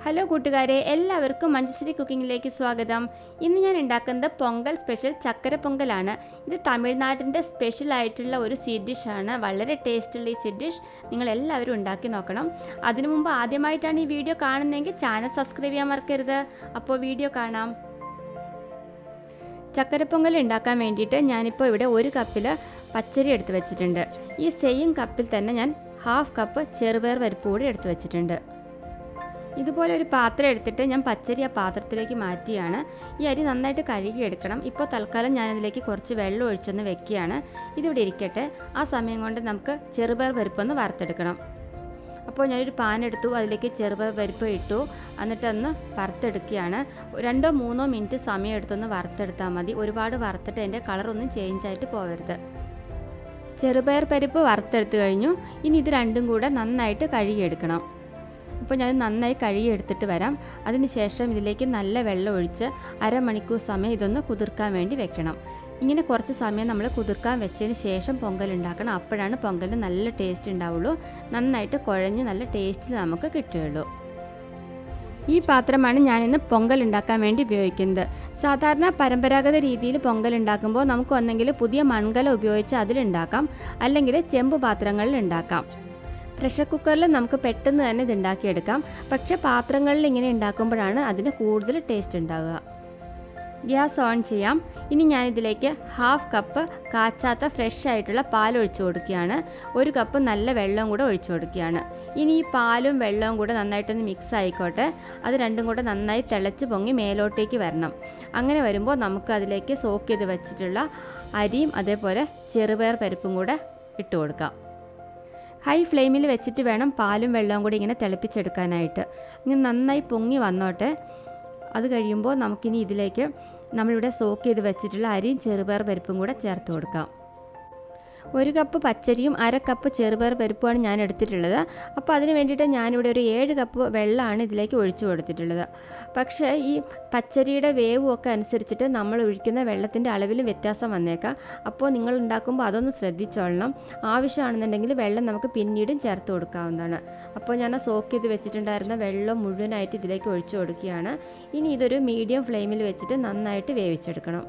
Hello കൂട്ടുകാരെ, എല്ലാവർക്കും മഞ്ജുശ്രീ കുക്കിങ്ങിലേക്ക് സ്വാഗതം. ഇന്ന് ഞാൻ ഉണ്ടാക്കുന്നത് പൊങ്കൽ സ്പെഷ്യൽ ചക്കര പൊങ്കലാണ്. ഇത് തമിഴ്നാടിൻ്റെ സ്പെഷ്യൽ ആയിട്ടുള്ള ഒരു സ്വീറ്റ് ഡിഷാണ്. വളരെ ടേസ്റ്റുള്ള ഈ സ്വീറ്റ് ഡിഷ് നിങ്ങൾ എല്ലാവരും ഉണ്ടാക്കി നോക്കണം. അതിനു മുമ്പ് ആദ്യമായിട്ടാണ് ഈ വീഡിയോ കാണുന്നതെങ്കിൽ ചാനൽ സബ്സ്ക്രൈബ് ചെയ്യാൻ മറക്കരുത്. അപ്പോൾ വീഡിയോ കാണാം. ചക്കര പൊങ്കൽ ഉണ്ടാക്കാൻ വേണ്ടിയിട്ട് ഞാനിപ്പോൾ ഇവിടെ 1 കപ്പിൽ പച്ചരി എടുത്ത് വെച്ചിട്ടുണ്ട്. ഈ സെയിം കപ്പിൽ തന്നെ ഞാൻ 1/2 കപ്പ് ചെറുപയർ പരിപ്പ് കൂടി എടുത്ത് വെച്ചിട്ടുണ്ട്. ഇതുപോലെ ഒരു പാത്രം എടുത്തിട്ട് ഞാൻ പച്ചരി ആ പാത്രത്തിലേക്ക് മാറ്റിയാണ്. ഈ അരി നന്നായിട്ട് കഴുകിയെടുക്കണം. ഇപ്പോൾ തൽക്കാലം ഞാനതിലേക്ക് കുറച്ച് വെള്ളം ഒഴിച്ചൊന്ന് വെക്കുകയാണ്. ഇതിവിടെ ഇരിക്കട്ടെ. ആ സമയം കൊണ്ട് നമുക്ക് ചെറുപയർ പരിപ്പൊന്ന് വറുത്തെടുക്കണം. അപ്പോൾ ഞാനൊരു പാൻ എടുത്തു, അതിലേക്ക് ചെറുപയർ പരിപ്പ് ഇട്ടു, എന്നിട്ടൊന്ന് വറുത്തെടുക്കുകയാണ്. 2-3 മിനിറ്റ് സമയം എടുത്തൊന്ന് വറുത്തെടുത്താൽ മതി. ഒരുപാട് വറുത്തിട്ട് അതിൻ്റെ കളറൊന്നും ചേഞ്ച് ആയിട്ട് പോകരുത്. ചെറുപയർ പരിപ്പ് വറുത്തെടുത്ത് കഴിഞ്ഞു. ഇനി ഇത് രണ്ടും കൂടെ നന്നായിട്ട് കഴുകിയെടുക്കണം. അപ്പോൾ ഞാൻ നന്നായി കഴുകിയെടുത്തിട്ട് വരാം. അതിനുശേഷം ഇതിലേക്ക് നല്ല വെള്ളം ഒഴിച്ച് അരമണിക്കൂർ സമയം ഇതൊന്ന് കുതിർക്കാൻ വേണ്ടി വെക്കണം. ഇങ്ങനെ കുറച്ച് സമയം നമ്മൾ കുതിർക്കാൻ വെച്ചതിന് ശേഷം പൊങ്കൽ ഉണ്ടാക്കണം. അപ്പോഴാണ് പൊങ്കലിന് നല്ല ടേസ്റ്റ് ഉണ്ടാവുള്ളൂ. നന്നായിട്ട് കുഴഞ്ഞ് നല്ല ടേസ്റ്റിൽ നമുക്ക് കിട്ടുകയുള്ളൂ. ഈ പാത്രമാണ് ഞാനിന്ന് പൊങ്കൽ ഉണ്ടാക്കാൻ വേണ്ടി ഉപയോഗിക്കുന്നത്. സാധാരണ പരമ്പരാഗത രീതിയിൽ പൊങ്കൽ ഉണ്ടാക്കുമ്പോൾ നമുക്ക് ഒന്നെങ്കിൽ പുതിയ മൺകലം ഉപയോഗിച്ച് അതിലുണ്ടാക്കാം, അല്ലെങ്കിൽ ചെമ്പ് പാത്രങ്ങളിൽ ഉണ്ടാക്കാം. പ്രഷർ കുക്കറിൽ നമുക്ക് പെട്ടെന്ന് തന്നെ ഇത് ഉണ്ടാക്കിയെടുക്കാം. പക്ഷേ പാത്രങ്ങളിൽ ഇങ്ങനെ ഉണ്ടാക്കുമ്പോഴാണ് അതിന് കൂടുതൽ ടേസ്റ്റ് ഉണ്ടാവുക. ഗ്യാസ് ഓൺ ചെയ്യാം. ഇനി ഞാനിതിലേക്ക് 1/2 കപ്പ് കാച്ചാത്ത ഫ്രഷ് ആയിട്ടുള്ള പാൽ ഒഴിച്ചു കൊടുക്കുകയാണ്. 1 കപ്പ് നല്ല വെള്ളവും കൂടെ ഒഴിച്ചു കൊടുക്കുകയാണ്. ഇനി ഈ പാലും വെള്ളവും കൂടെ നന്നായിട്ടൊന്ന് മിക്സ് ആയിക്കോട്ടെ. അത് രണ്ടും കൂടെ നന്നായി തിളച്ച് പൊങ്ങി മേലോട്ടേക്ക് വരണം. അങ്ങനെ വരുമ്പോൾ നമുക്ക് അതിലേക്ക് സോക്ക് ചെയ്ത് വെച്ചിട്ടുള്ള അരിയും അതേപോലെ ചെറുപയർ പരിപ്പും കൂടെ ഇട്ട് കൊടുക്കാം. ഹൈ ഫ്ലെയിമിൽ വെച്ചിട്ട് വേണം പാലും വെള്ളവും കൂടി ഇങ്ങനെ തിളപ്പിച്ചെടുക്കാനായിട്ട്. ഇങ്ങനെ നന്നായി പൊങ്ങി വന്നോട്ടെ. അത് കഴിയുമ്പോൾ നമുക്കിനി ഇതിലേക്ക് നമ്മളിവിടെ സോക്ക് ചെയ്ത് വെച്ചിട്ടുള്ള അരിയും ചെറുപയർ പരിപ്പും കൂടെ ചേർത്ത് കൊടുക്കാം. 1 കപ്പ് പച്ചരിയും 1/2 കപ്പ് ചെറുപയർ പരിപ്പുമാണ് ഞാൻ എടുത്തിട്ടുള്ളത്. അപ്പോൾ അതിന് വേണ്ടിയിട്ട് ഞാനിവിടെ ഒരു 7 കപ്പ് വെള്ളമാണ് ഇതിലേക്ക് ഒഴിച്ചു കൊടുത്തിട്ടുള്ളത്. പക്ഷേ ഈ പച്ചരിയുടെ വേവും ഒക്കെ അനുസരിച്ചിട്ട് നമ്മൾ ഒഴിക്കുന്ന വെള്ളത്തിൻ്റെ അളവിൽ വ്യത്യാസം വന്നേക്കാം. അപ്പോൾ നിങ്ങൾ ഉണ്ടാക്കുമ്പോൾ അതൊന്ന് ശ്രദ്ധിച്ചോളണം. ആവശ്യമാണെന്നുണ്ടെങ്കിൽ വെള്ളം നമുക്ക് പിന്നീടും ചേർത്ത് കൊടുക്കാവുന്നതാണ്. അപ്പോൾ ഞാൻ സോക്ക് ചെയ്ത് വെച്ചിട്ടുണ്ടായിരുന്ന വെള്ളം മുഴുവനായിട്ട് ഇതിലേക്ക് ഒഴിച്ചു കൊടുക്കുകയാണ്. ഇനി ഇതൊരു മീഡിയം ഫ്ലെയിമിൽ വെച്ചിട്ട് നന്നായിട്ട് വേവിച്ചെടുക്കണം.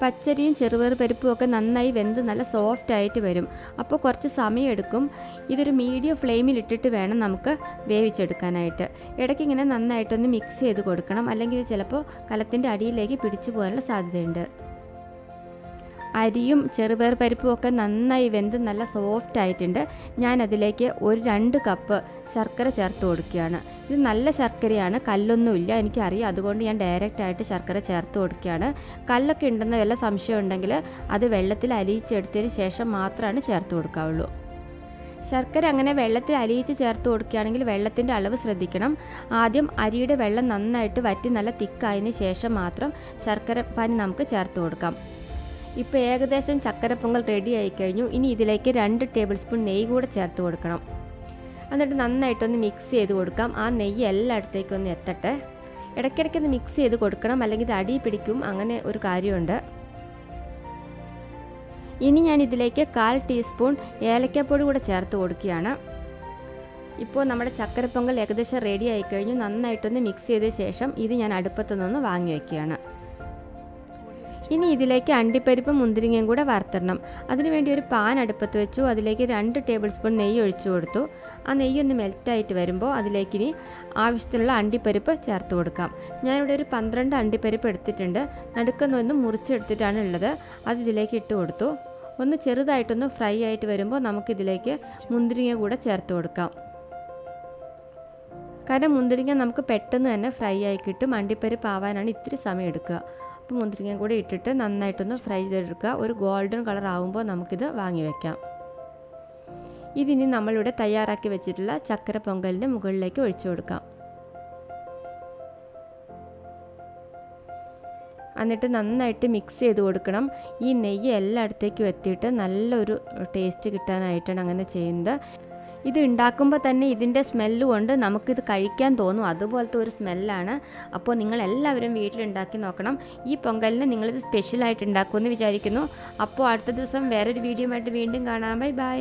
പച്ചരിയും ചെറുപയർ പരിപ്പും ഒക്കെ നന്നായി വെന്ത് നല്ല സോഫ്റ്റ് ആയിട്ട് വരും. അപ്പോൾ കുറച്ച് സമയം എടുക്കും. ഇതൊരു മീഡിയം ഫ്ലെയിമിൽ ഇട്ടിട്ട് വേണം നമുക്ക് വേവിച്ചെടുക്കാനായിട്ട്. ഇടയ്ക്ക് ഇങ്ങനെ നന്നായിട്ടൊന്ന് മിക്സ് ചെയ്ത് കൊടുക്കണം, അല്ലെങ്കിൽ ചിലപ്പോൾ കലത്തിൻ്റെ അടിയിലേക്ക് പിടിച്ചു പോകാനുള്ള സാധ്യതയുണ്ട്. അരിയും ചെറുപയർ പരിപ്പും ഒക്കെ നന്നായി വെന്ത് നല്ല സോഫ്റ്റ് ആയിട്ടുണ്ട്. ഞാൻ അതിലേക്ക് ഒരു 2 കപ്പ് ശർക്കര ചേർത്ത് കൊടുക്കുകയാണ്. ഇത് നല്ല ശർക്കരയാണ്, കല്ലൊന്നുമില്ല, എനിക്കറിയാം. അതുകൊണ്ട് ഞാൻ ഡയറക്റ്റ് ആയിട്ട് ശർക്കര ചേർത്ത് കൊടുക്കുകയാണ്. കല്ലൊക്കെ ഉണ്ടെന്ന് വല്ല സംശയം ഉണ്ടെങ്കിൽ അത് വെള്ളത്തിൽ അലിയിച്ചെടുത്തതിന് ശേഷം മാത്രമാണ് ചേർത്ത് കൊടുക്കാവുള്ളൂ. ശർക്കര അങ്ങനെ വെള്ളത്തിൽ അലിയിച്ച് ചേർത്ത് കൊടുക്കുകയാണെങ്കിൽ വെള്ളത്തിൻ്റെ അളവ് ശ്രദ്ധിക്കണം. ആദ്യം അരിയുടെ വെള്ളം നന്നായിട്ട് വറ്റി നല്ല തിക്കായതിന് ശേഷം മാത്രം ശർക്കര പാനി നമുക്ക് ചേർത്ത് കൊടുക്കാം. ഇപ്പോൾ ഏകദേശം ചക്കര പൊങ്കൽ റെഡി ആയി കഴിഞ്ഞു. ഇനി ഇതിലേക്ക് 2 ടേബിൾ സ്പൂൺ നെയ്യ് കൂടെ ചേർത്ത് കൊടുക്കണം. എന്നിട്ട് നന്നായിട്ടൊന്ന് മിക്സ് ചെയ്ത് കൊടുക്കാം. ആ നെയ്യ് എല്ലായിടത്തേക്കും ഒന്ന് എത്തട്ടെ. ഇടയ്ക്കിടയ്ക്കൊന്ന് മിക്സ് ചെയ്ത് കൊടുക്കണം, അല്ലെങ്കിൽ ഇത് അടി പിടിക്കും. അങ്ങനെ ഒരു കാര്യമുണ്ട്. ഇനി ഞാൻ ഇതിലേക്ക് 1/4 ടീസ്പൂൺ ഏലക്കപ്പൊടി കൂടെ ചേർത്ത് കൊടുക്കുകയാണ്. ഇപ്പോൾ നമ്മുടെ ചക്കര പൊങ്കൽ ഏകദേശം റെഡി ആയി കഴിഞ്ഞു. നന്നായിട്ടൊന്ന് മിക്സ് ചെയ്ത ശേഷം ഇത് ഞാൻ അടുപ്പത്തുനിന്ന് വാങ്ങി വയ്ക്കുകയാണ്. ഇനി ഇതിലേക്ക് അണ്ടിപ്പരിപ്പും മുന്തിരിങ്ങയും കൂടെ വറുത്തിടണം. അതിനുവേണ്ടി ഒരു പാൻ അടുപ്പത്ത് വെച്ചു. അതിലേക്ക് 2 ടേബിൾ സ്പൂൺ നെയ്യ് ഒഴിച്ചു കൊടുത്തു. ആ നെയ്യൊന്ന് മെൽറ്റായിട്ട് വരുമ്പോൾ അതിലേക്ക് ഇനി ആവശ്യത്തിനുള്ള അണ്ടിപ്പരിപ്പ് ചേർത്ത് കൊടുക്കാം. ഞാനിവിടെ ഒരു 12 അണ്ടിപ്പരിപ്പ് എടുത്തിട്ടുണ്ട്. നടുക്കൊന്നൊന്ന് മുറിച്ചെടുത്തിട്ടാണ് ഉള്ളത്. അത് ഇതിലേക്ക് ഇട്ട് കൊടുത്തു. ഒന്ന് ചെറുതായിട്ടൊന്ന് ഫ്രൈ ആയിട്ട് വരുമ്പോൾ നമുക്കിതിലേക്ക് മുന്തിരിങ്ങ കൂടെ ചേർത്ത് കൊടുക്കാം. കാരണം മുന്തിരിങ്ങ നമുക്ക് പെട്ടെന്ന് തന്നെ ഫ്രൈ ആയി കിട്ടും. അണ്ടിപ്പരിപ്പ് ആവാനാണ് ഇത്തിരി സമയം എടുക്കുക. അപ്പോൾ മുന്തിരിങ്ങ കൂടി ഇട്ടിട്ട് നന്നായിട്ടൊന്ന് ഫ്രൈ ചെയ്തെടുക്കുക. ഒരു ഗോൾഡൻ കളർ ആകുമ്പോൾ നമുക്കിത് വാങ്ങി വയ്ക്കാം. ഇതിനി നമ്മളിവിടെ തയ്യാറാക്കി വെച്ചിട്ടുള്ള ചക്കര പൊങ്കലിൻ്റെ മുകളിലേക്ക് ഒഴിച്ചു കൊടുക്കാം. എന്നിട്ട് നന്നായിട്ട് മിക്സ് ചെയ്ത് കൊടുക്കണം. ഈ നെയ്യ് എല്ലായിടത്തേക്കും എത്തിയിട്ട് നല്ലൊരു ടേസ്റ്റ് കിട്ടാനായിട്ടാണ് അങ്ങനെ ചെയ്യുന്നത്. ഇത് ഉണ്ടാക്കുമ്പോൾ തന്നെ ഇതിൻ്റെ സ്മെല്ല് കൊണ്ട് നമുക്കിത് കഴിക്കാൻ തോന്നും. അതുപോലത്തെ ഒരു സ്മെല്ലാണ്. അപ്പോൾ നിങ്ങളെല്ലാവരും വീട്ടിലുണ്ടാക്കി നോക്കണം. ഈ പൊങ്കലിന് നിങ്ങളിത് സ്പെഷ്യലായിട്ട് ഉണ്ടാക്കുമെന്ന് വിചാരിക്കുന്നു. അപ്പോൾ അടുത്ത ദിവസം വേറൊരു വീഡിയോ ആയിട്ട് വീണ്ടും കാണാം. Bye bye.